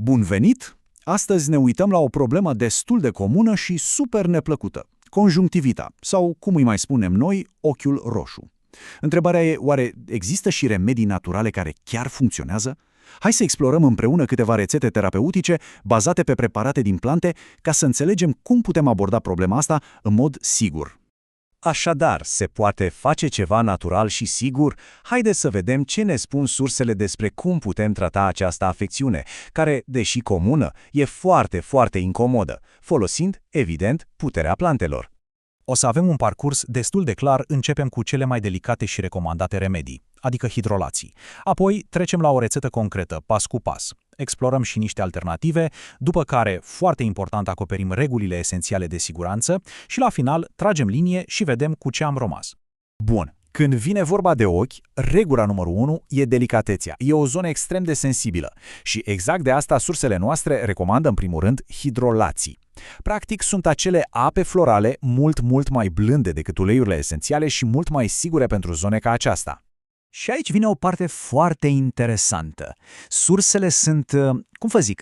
Bun venit! Astăzi ne uităm la o problemă destul de comună și super neplăcută. Conjunctivita, sau cum îi mai spunem noi, ochiul roșu. Întrebarea e, oare există și remedii naturale care chiar funcționează? Hai să explorăm împreună câteva rețete terapeutice bazate pe preparate din plante ca să înțelegem cum putem aborda problema asta în mod sigur. Așadar, se poate face ceva natural și sigur? Haideți să vedem ce ne spun sursele despre cum putem trata această afecțiune, care, deși comună, e foarte, foarte incomodă, folosind, evident, puterea plantelor. O să avem un parcurs destul de clar, începem cu cele mai delicate și recomandate remedii, adică hidrolații. Apoi trecem la o rețetă concretă, pas cu pas. Explorăm și niște alternative, după care, foarte important, acoperim regulile esențiale de siguranță și la final tragem linie și vedem cu ce am rămas. Bun. Când vine vorba de ochi, regula numărul 1 e delicatețea. E o zonă extrem de sensibilă și exact de asta sursele noastre recomandă în primul rând hidrolații. Practic sunt acele ape florale mult mai blânde decât uleiurile esențiale și mult mai sigure pentru zone ca aceasta. Și aici vine o parte foarte interesantă. Sursele sunt,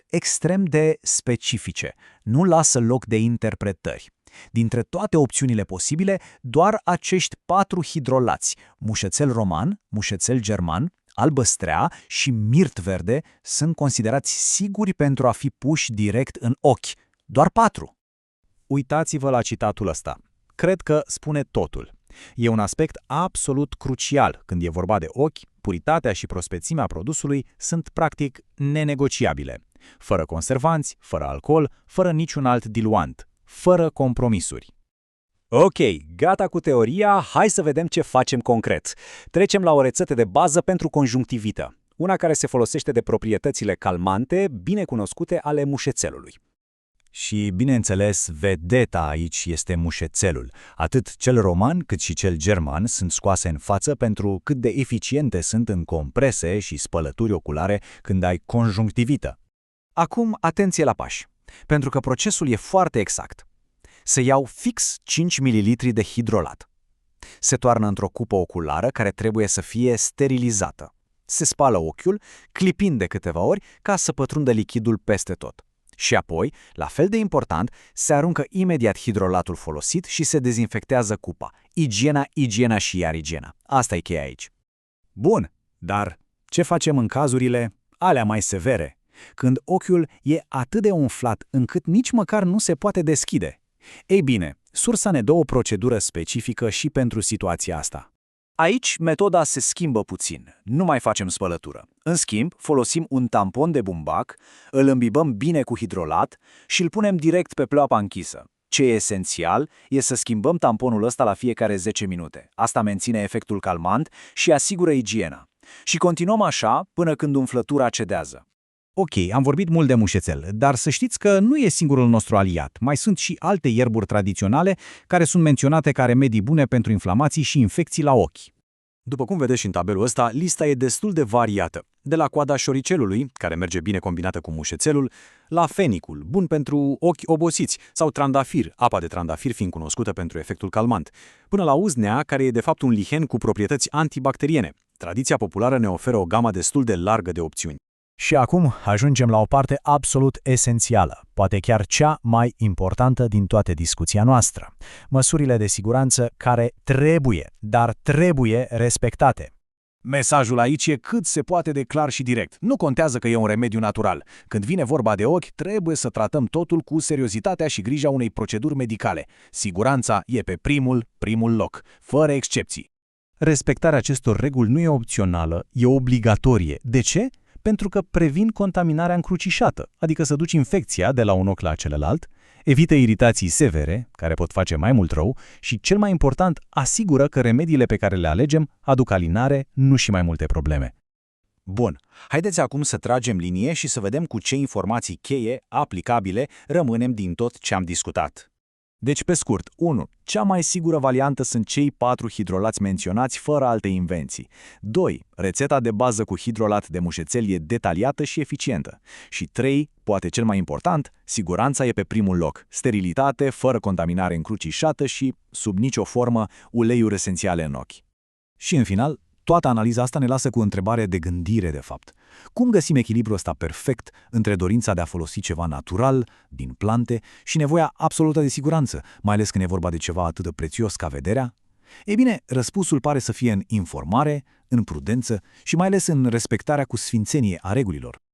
extrem de specifice. Nu lasă loc de interpretări. Dintre toate opțiunile posibile, doar acești 4 hidrolați, mușețel roman, mușețel german, albăstrea și mirt verde, sunt considerați siguri pentru a fi puși direct în ochi. Doar 4. Uitați-vă la citatul ăsta. Cred că spune totul. E un aspect absolut crucial când e vorba de ochi, puritatea și prospețimea produsului sunt practic nenegociabile. Fără conservanți, fără alcool, fără niciun alt diluant, fără compromisuri. Ok, gata cu teoria, hai să vedem ce facem concret. Trecem la o rețetă de bază pentru conjunctivită, una care se folosește de proprietățile calmante, bine cunoscute ale mușețelului. Și, bineînțeles, vedeta aici este mușețelul. Atât cel roman cât și cel german sunt scoase în față pentru cât de eficiente sunt în comprese și spălături oculare când ai conjunctivită. Acum, atenție la pași, pentru că procesul e foarte exact. Se iau fix 5 ml de hidrolat. Se toarnă într-o cupă oculară care trebuie să fie sterilizată. Se spală ochiul, clipind de câteva ori ca să pătrundă lichidul peste tot. Și apoi, la fel de important, se aruncă imediat hidrolatul folosit și se dezinfectează cupa. Igiena și iar igiena. Asta e cheia aici. Bun, dar ce facem în cazurile alea mai severe, când ochiul e atât de umflat încât nici măcar nu se poate deschide? Ei bine, sursa ne dă o procedură specifică și pentru situația asta. Aici, metoda se schimbă puțin. Nu mai facem spălătură. În schimb, folosim un tampon de bumbac, îl îmbibăm bine cu hidrolat și îl punem direct pe pleoapa închisă. Ce e esențial e să schimbăm tamponul ăsta la fiecare 10 minute. Asta menține efectul calmant și asigură igiena. Și continuăm așa până când umflătura cedează. Ok, am vorbit mult de mușețel, dar să știți că nu e singurul nostru aliat. Mai sunt și alte ierburi tradiționale care sunt menționate ca remedii bune pentru inflamații și infecții la ochi. După cum vedeți și în tabelul ăsta, lista e destul de variată. De la coada șoricelului, care merge bine combinată cu mușețelul, la fenicul, bun pentru ochi obosiți, sau trandafir, apa de trandafir fiind cunoscută pentru efectul calmant, până la uznea, care e de fapt un lihen cu proprietăți antibacteriene. Tradiția populară ne oferă o gamă destul de largă de opțiuni. Și acum ajungem la o parte absolut esențială, poate chiar cea mai importantă din toată discuția noastră. Măsurile de siguranță care trebuie respectate. Mesajul aici e cât se poate de clar și direct. Nu contează că e un remediu natural. Când vine vorba de ochi, trebuie să tratăm totul cu seriozitatea și grija unei proceduri medicale. Siguranța e pe primul loc, fără excepții. Respectarea acestor reguli nu e opțională, e obligatorie. De ce? Pentru că previn contaminarea încrucișată, adică să duci infecția de la un ochi la celălalt, evită iritații severe, care pot face mai mult rău, și, cel mai important, asigură că remediile pe care le alegem aduc alinare, nu și mai multe probleme. Bun, haideți acum să tragem linie și să vedem cu ce informații cheie, aplicabile, rămânem din tot ce am discutat. Deci, pe scurt, 1. Cea mai sigură variantă sunt cei 4 hidrolați menționați fără alte invenții. 2. Rețeta de bază cu hidrolat de mușețel e detaliată și eficientă. Și 3. Poate cel mai important, siguranța e pe primul loc. Sterilitate, fără contaminare încrucișată și, sub nicio formă, uleiuri esențiale în ochi. Și în final, toată analiza asta ne lasă cu o întrebare de gândire, de fapt. Cum găsim echilibrul ăsta perfect între dorința de a folosi ceva natural, din plante, și nevoia absolută de siguranță, mai ales când e vorba de ceva atât de prețios ca vederea? Ei bine, răspunsul pare să fie în informare, în prudență și mai ales în respectarea cu sfințenie a regulilor.